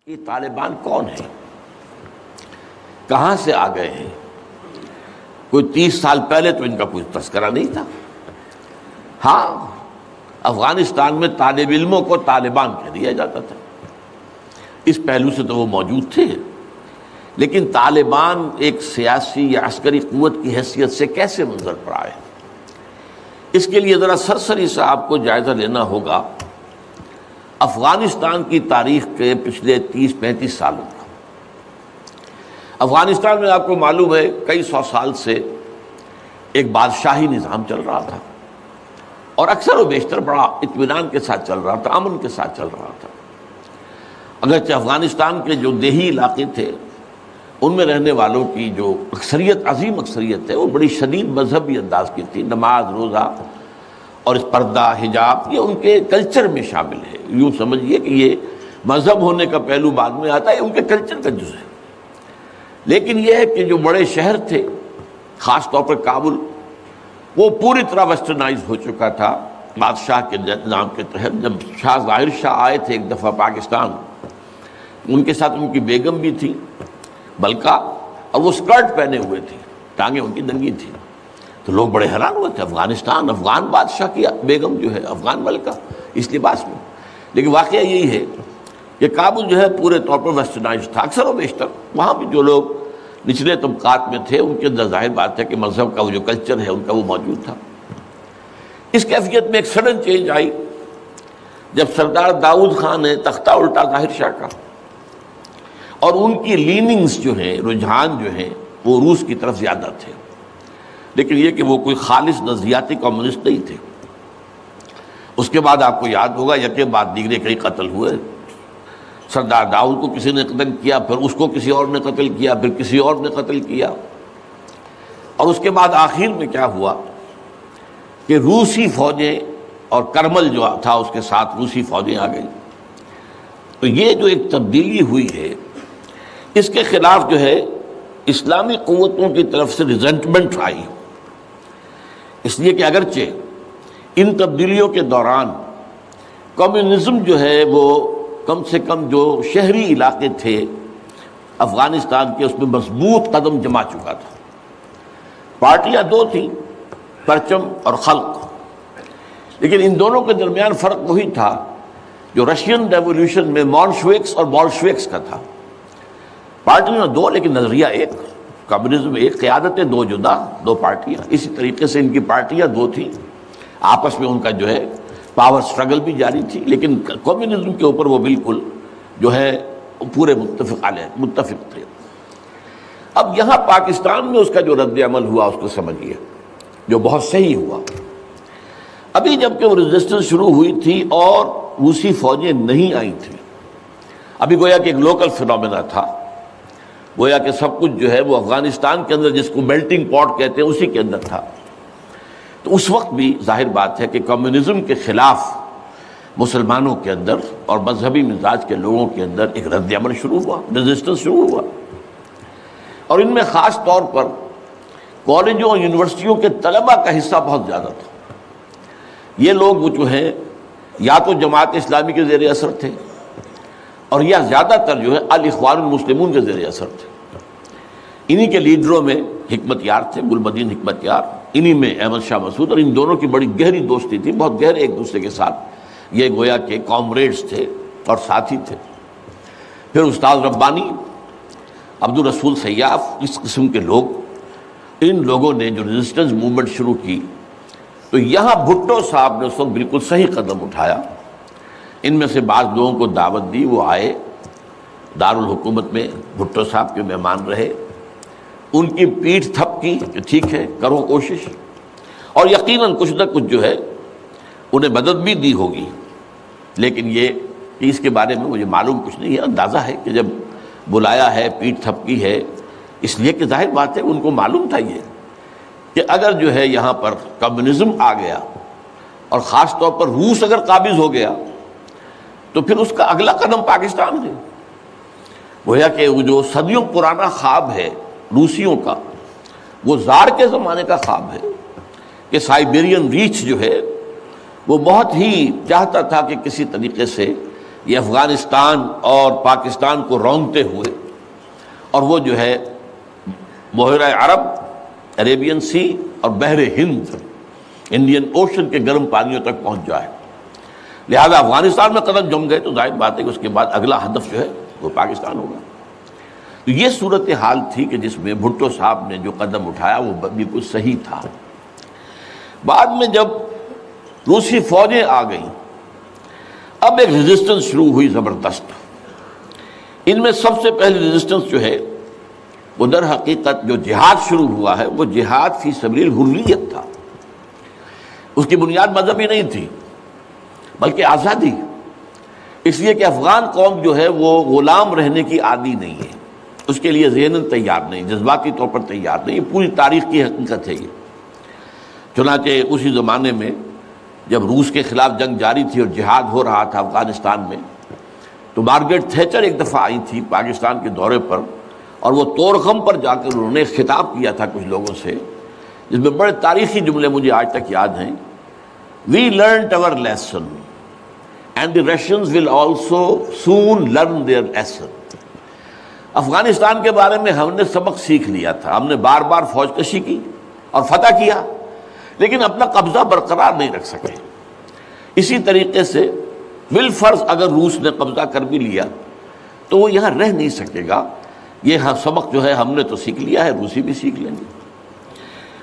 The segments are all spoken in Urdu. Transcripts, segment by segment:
یہ طالبان کون ہیں، کہاں سے آ گئے ہیں؟ کوئی 30 سال پہلے تو ان کا کوئی تذکرہ نہیں تھا۔ ہاں، افغانستان میں طالب علموں کو طالبان کہہ دیا جاتا تھا، اس پہلو سے تو وہ موجود تھے، لیکن طالبان ایک سیاسی یا عسکری قوت کی حیثیت سے کیسے منظر پر آئے، اس کے لیے ذرا سرسری سا آپ کو جائزہ لینا ہوگا افغانستان کی تاریخ کے پچھلے 30-35 سالوں کا۔ افغانستان میں آپ کو معلوم ہے کئی سو سال سے ایک بادشاہی نظام چل رہا تھا، اور اکثر و بیشتر بڑا اطمینان کے ساتھ چل رہا تھا، امن کے ساتھ چل رہا تھا۔ اگرچہ افغانستان کے جو دیہی علاقے تھے ان میں رہنے والوں کی جو اکثریت، عظیم اکثریت ہے، وہ بڑی شدید مذہبی انداز کی تھی، نماز روزہ اور اس پردہ حجاب یہ ان کے کلچر میں شامل ہے۔ یوں سمجھیے کہ یہ مذہب ہونے کا پہلو بعد میں آتا ہے، ان کے کلچر کا جز ہے۔ لیکن یہ ہے کہ جو بڑے شہر تھے، خاص طور پر کابل، وہ پوری طرح ویسٹرنائز ہو چکا تھا بادشاہ کے نظام کے تحت۔ جب شاہ ظاہر شاہ آئے تھے ایک دفعہ پاکستان، ان کے ساتھ ان کی بیگم بھی تھی ملکہ، اور وہ اسکرٹ پہنے ہوئے تھی، ٹانگیں ان کی ننگی تھی، تو لوگ بڑے حیران ہوئے تھے، افغانستان، افغان بادشاہ کی بیگم جو ہے، افغان ملکہ اس لباس میں۔ لیکن واقعہ یہی ہے کہ کابل جو ہے پورے طور پر ویسٹرنائز تھا، اکثر و بیشتر وہاں بھی جو لوگ نچلے طبقات میں تھے ان کے اندر ظاہر بات ہے کہ مذہب کا وہ جو کلچر ہے ان کا وہ موجود تھا۔ اس کیفیت میں ایک سڈن چینج آئی جب سردار داؤد خان نے تختہ الٹا ظاہر شاہ کا، اور ان کی لیننگز جو ہیں، رجحان جو ہیں، وہ روس کی طرف زیادہ تھے، لیکن یہ کہ وہ کوئی خالص نظریاتی کمیونسٹ نہیں تھے۔ اس کے بعد آپ کو یاد ہوگا یکے بعد دیگرے کئی قتل ہوئے، سردار داؤد کو کسی نے قتل کیا، پھر اس کو کسی اور نے قتل کیا، پھر کسی اور نے قتل کیا، اور اس کے بعد آخر میں کیا ہوا کہ روسی فوجیں اور کرمل جو تھا اس کے ساتھ روسی فوجیں آ گئی۔ تو یہ جو ایک تبدیلی ہوئی ہے، اس کے خلاف جو ہے اسلامی قوتوں کی طرف سے ریزنٹمنٹ آئی، اس لیے کہ اگرچہ ان تبدیلیوں کے دوران کمیونزم جو ہے وہ کم سے کم جو شہری علاقے تھے افغانستان کے، اس میں مضبوط قدم جما چکا تھا۔ پارٹیاں دو تھیں، پرچم اور خلق، لیکن ان دونوں کے درمیان فرق وہی تھا جو رشین ریولوشن میں مولشوکس اور بولشوکس کا تھا۔ پارٹیاں دو لیکن نظریہ ایک، کمیونزم ایک، قیادتیں دو جدا، دو پارٹیاں۔ اسی طریقے سے ان کی پارٹیاں دو تھیں، آپس میں ان کا جو ہے پاور سٹرگل بھی جاری تھی، لیکن کمیونزم کے اوپر وہ بالکل جو ہے پورے متفق تھے۔ اب یہاں پاکستان میں اس کا جو رد عمل ہوا اس کو سمجھیے، جو بہت صحیح ہوا۔ ابھی جب کہ وہ ریزسٹنس شروع ہوئی تھی اور روسی فوجیں نہیں آئی تھیں، ابھی گویا کہ ایک لوکل فینومینا تھا، گویا کہ سب کچھ جو ہے وہ افغانستان کے اندر، جس کو میلٹنگ پاٹ کہتے ہیں، اسی کے اندر تھا۔ تو اس وقت بھی ظاہر بات ہے کہ کمیونزم کے خلاف مسلمانوں کے اندر اور مذہبی مزاج کے لوگوں کے اندر ایک رد عمل شروع ہوا، ریزسٹنس شروع ہوا، اور ان میں خاص طور پر کالجوں اور یونیورسٹیوں کے طلباء کا حصہ بہت زیادہ تھا۔ یہ لوگ وہ جو ہیں یا تو جماعت اسلامی کے زیر اثر تھے، اور یا زیادہ تر جو ہے الاخوان المسلمون کے زیر اثر تھے۔ انہی کے لیڈروں میں حکمت یار تھے، گل بدین حکمت یار، انہی میں احمد شاہ مسعود، اور ان دونوں کی بڑی گہری دوستی تھی، بہت گہرے ایک دوسرے کے ساتھ یہ گویا کہ کامریڈز تھے اور ساتھی تھے۔ پھر استاد ربانی، عبدالرسول سیاف، اس قسم کے لوگ، ان لوگوں نے جو ریزسٹنس موومنٹ شروع کی، تو یہاں بھٹو صاحب نے اس وقت بالکل صحیح قدم اٹھایا۔ ان میں سے بعض لوگوں کو دعوت دی، وہ آئے دارالحکومت میں، بھٹو صاحب کے مہمان رہے، ان کی پیٹھ تھپ کی کہ ٹھیک ہے کرو کوشش، اور یقیناً کچھ نہ کچھ جو ہے انہیں مدد بھی دی ہوگی، لیکن یہ کہ اس کے بارے میں مجھے معلوم کچھ نہیں ہے۔ اندازہ ہے کہ جب بلایا ہے، پیٹھ تھپ کی ہے، اس لیے کہ ظاہر بات ہے ان کو معلوم تھا یہ کہ اگر جو ہے یہاں پر کمیونزم آ گیا اور خاص طور پر روس اگر قابض ہو گیا تو پھر اس کا اگلا قدم پاکستان ہے۔ گویا کہ وہ جو صدیوں پرانا خواب ہے روسیوں کا، وہ زار کے زمانے کا خواب ہے کہ سائبیرین ریچ جو ہے وہ بہت ہی چاہتا تھا کہ کسی طریقے سے یہ افغانستان اور پاکستان کو رونگتے ہوئے، اور وہ جو ہے بحیرہ عرب، عربین سی اور بحر ہند، انڈین اوشن کے گرم پانیوں تک پہنچ جائے۔ لہذا افغانستان میں قدم جم گئے تو ظاہر بات ہے کہ اس کے بعد اگلا ہدف جو ہے وہ پاکستان ہوگا۔ تو یہ صورتحال تھی کہ جس میں بھٹو صاحب نے جو قدم اٹھایا وہ بالکل صحیح تھا۔ بعد میں جب روسی فوجیں آ گئیں، اب ایک ریزسٹنس شروع ہوئی زبردست۔ ان میں سب سے پہلی ریزسٹنس جو ہے وہ در حقیقت جو جہاد شروع ہوا ہے وہ جہاد فی سبیل الحریت تھا۔ اس کی بنیاد مذہبی نہیں تھی بلکہ آزادی، اس لیے کہ افغان قوم جو ہے وہ غلام رہنے کی عادی نہیں ہے، اس کے لیے ذہناً تیار نہیں، جذباتی طور پر تیار نہیں، یہ پوری تاریخ کی حقیقت ہے یہ۔ چنانچہ اسی زمانے میں جب روس کے خلاف جنگ جاری تھی اور جہاد ہو رہا تھا افغانستان میں، تو مارگریٹ تھیچر ایک دفعہ آئی تھی پاکستان کے دورے پر، اور وہ طورخم پر جا کر انہوں نے خطاب کیا تھا کچھ لوگوں سے، جس میں بڑے تاریخی جملے مجھے آج تک یاد ہیں۔ We learnt our lesson and the Russians will also soon learn their lesson۔ Afghanistan کے بارے میں ہم نے سبق سیکھ لیا تھا، ہم نے بار بار فوج کشی کی اور فتح کیا، لیکن اپنا قبضہ برقرار نہیں رکھ سکے۔ اسی طریقے سے بالفرض اگر روس نے قبضہ کر بھی لیا تو وہ یہاں رہ نہیں سکے گا۔ یہ سبق جو ہے ہم نے تو سیکھ لیا ہے، روسی بھی سیکھ لیں گے۔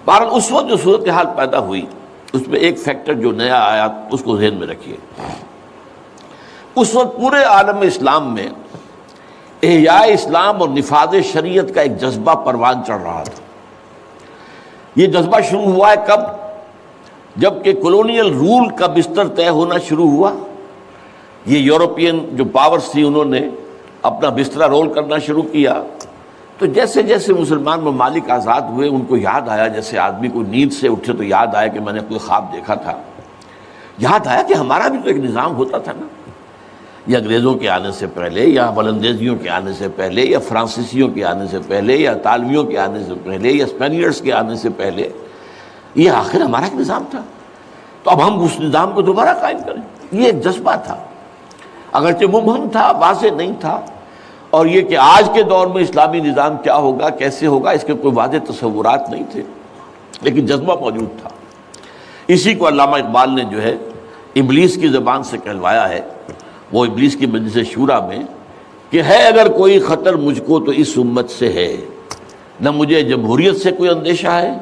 بہرحال اس وقت جو صورتحال پیدا ہوئی اس میں ایک فیکٹر جو نیا آیا اس کو ذہن میں رکھیے۔ اس وقت پورے عالم اسلام میں احیاء اسلام اور نفاذ شریعت کا ایک جذبہ پروان چڑھ رہا تھا۔ یہ جذبہ شروع ہوا ہے کب؟ جب کہ کولونیل رول کا بستر طے ہونا شروع ہوا۔ یہ یورپین جو پاورز تھی انہوں نے اپنا بستر رول کرنا شروع کیا، تو جیسے جیسے مسلمان ممالک آزاد ہوئے ان کو یاد آیا، جیسے آدمی کو نیند سے اٹھے تو یاد آیا کہ میں نے کوئی خواب دیکھا تھا، یاد آیا کہ ہمارا بھی تو ایک نظام ہوتا تھا نا، یا انگریزوں کے آنے سے پہلے، یا ولندیزیوں کے آنے سے پہلے، یا فرانسیسیوں کے آنے سے پہلے، یا اطالویوں کے آنے سے پہلے، یا اسپینیئرز کے آنے سے پہلے، یہ آخر ہمارا ایک نظام تھا، تو اب ہم اس نظام کو دوبارہ قائم کریں۔ یہ ایک جذبہ تھا، اگرچہ مبہم تھا، واضح نہیں تھا، اور یہ کہ آج کے دور میں اسلامی نظام کیا ہوگا، کیسے ہوگا، اس کے کوئی واضح تصورات نہیں تھے، لیکن جذبہ موجود تھا۔ اسی کو علامہ اقبال نے جو ہے ابلیس کی زبان سے کہلوایا ہے، وہ ابلیس کی مجلس شورا میں، کہ ہے اگر کوئی خطر مجھ کو تو اس امت سے ہے، نہ مجھے جمہوریت سے کوئی اندیشہ ہے،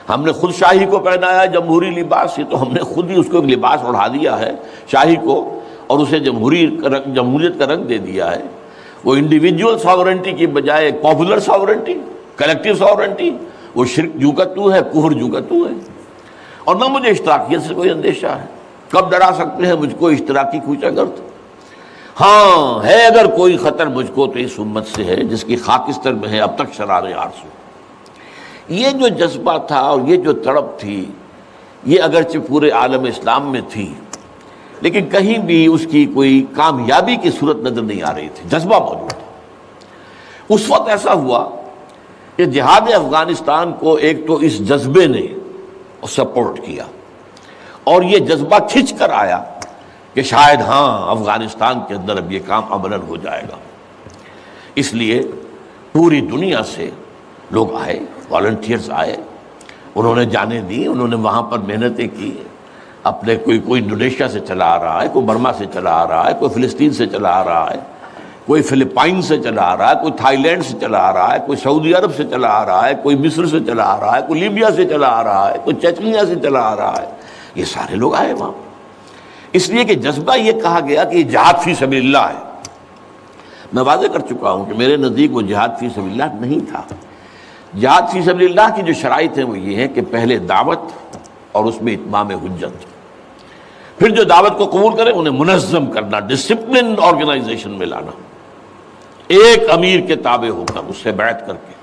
ہم نے خود شاہی کو پہنایا جمہوری لباس، یہ تو ہم نے خود ہی اس کو ایک لباس اڑا دیا ہے شاہی کو، اور اسے جمہوریت کا رنگ دے دیا ہے۔ وہ انڈیویجول ساورنٹی کی بجائے ایک پاپولر ساورنٹی، کلیکٹیو ساورنٹی، وہ شرک جو کا تو ہے، کفر جو کا تو ہے، اور نہ مجھے اشتراکیت سے کوئی اندیشہ ہے۔ کب ڈرا سکتے ہیں مجھ کو اشتراکی کوچہ گرد؟ ہاں ہے اگر کوئی خطر مجھ کو تو اس امت سے ہے جس کی خاکستر میں ہے اب تک شرار آرزو۔ یہ جو جذبہ تھا اور یہ جو تڑپ تھی، یہ اگرچہ پورے عالم اسلام میں تھی، لیکن کہیں بھی اس کی کوئی کامیابی کی صورت نظر نہیں آ رہی تھی، جذبہ موجود تھا۔ اس وقت ایسا ہوا کہ جہاد افغانستان کو ایک تو اس جذبے نے سپورٹ کیا، اور یہ جذبہ کھنچ کر آیا کہ شاید ہاں افغانستان کے اندر اب یہ کام عملاً ہو جائے گا۔ اس لیے پوری دنیا سے لوگ آئے، والنٹیئرز آئے، انہوں نے جانیں دی، انہوں نے وہاں پر محنتیں کی، اپنے کوئی انڈونیشیا سے چلا آ رہا ہے، کوئی برما سے چلا آ رہا ہے، کوئی فلسطین سے چلا آ رہا ہے، کوئی فلپائن سے چلا آ رہا ہے، کوئی تھائی لینڈ سے چلا آ رہا ہے، کوئی سعودی عرب سے چلا آ رہا ہے، کوئی مصر سے چلا آ رہا ہے، کوئی لیبیا سے چلا آ رہا ہے، کوئی چچنیا سے چلا آ رہا ہے، یہ سارے لوگ آئے وہاں، اس لیے کہ جذبہ یہ کہا گیا کہ یہ جہاد فی سبیل اللہ ہے۔ میں واضح کر چکا ہوں کہ میرے نزدیک وہ جہاد فی سبیل اللہ نہیں تھا۔ جہاد فی سبیل اللہ کی جو شرائط ہیں وہ یہ ہے کہ پہلے دعوت اور اس میں اتمام حجت، پھر جو دعوت کو قبول کرے انہیں منظم کرنا، ڈسپلن آرگنائزیشن میں لانا، ایک امیر کے تابع ہو کر اس سے بیعت کر کے،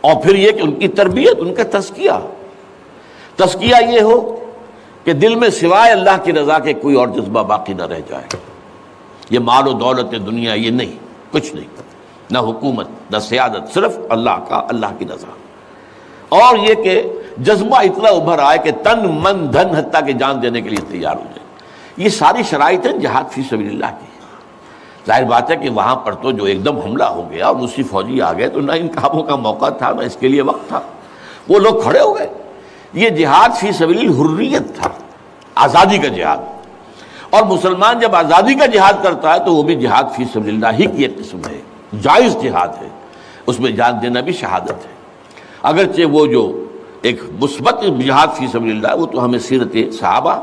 اور پھر یہ کہ ان کی تربیت، ان کا تزکیہ یہ ہو کہ دل میں سوائے اللہ کی رضا کے کوئی اور جذبہ باقی نہ رہ جائے۔ یہ مال و دولت دنیا یہ نہیں، کچھ نہیں، نہ حکومت نہ سیادت، صرف اللہ کا، اللہ کی رضا، اور یہ کہ جذبہ اتنا ابھر آئے کہ تن من دھن حتیٰ کہ جان دینے کے لیے تیار ہو جائے۔ یہ ساری شرائط ہیں جہاد فی سبیل اللہ کی۔ ظاہر بات ہے کہ وہاں پر تو جو ایک دم حملہ ہو گیا اور روسی فوجی آ گئے تو نہ ان کاموں کا موقع تھا نہ اس کے لیے وقت تھا، وہ لوگ کھڑے ہو گئے۔ یہ جہاد فی سبیل الحریت تھا، آزادی کا جہاد، اور مسلمان جب آزادی کا جہاد کرتا ہے تو وہ بھی جہاد فی سبیل اللہ ہی کی ایک قسم ہے، جائز جہاد ہے، اس میں جان دینا بھی شہادت ہے۔ اگرچہ وہ جو ایک مثبت جہاد فی سبیل اللہ وہ تو ہمیں سیرت صحابہ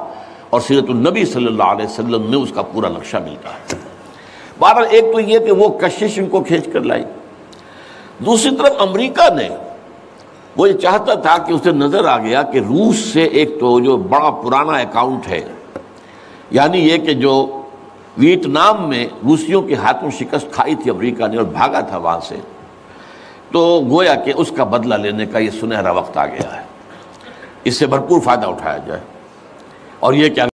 اور سیرت النبی صلی اللہ علیہ وسلم میں اس کا پورا نقشہ ملتا ہے۔ بہرحال ایک تو یہ کہ وہ کشش ان کو کھینچ کر لائی، دوسری طرف امریکہ نے وہ یہ چاہتا تھا کہ اسے نظر آ گیا کہ روس سے ایک تو جو بڑا پرانا اکاؤنٹ ہے، یعنی یہ کہ جو ویتنام میں روسیوں کے ہاتھوں شکست کھائی تھی امریکہ نے اور بھاگا تھا وہاں سے، تو گویا کہ اس کا بدلہ لینے کا یہ سنہرا وقت آ گیا ہے، اس سے بھرپور فائدہ اٹھایا جائے۔ اور یہ کہ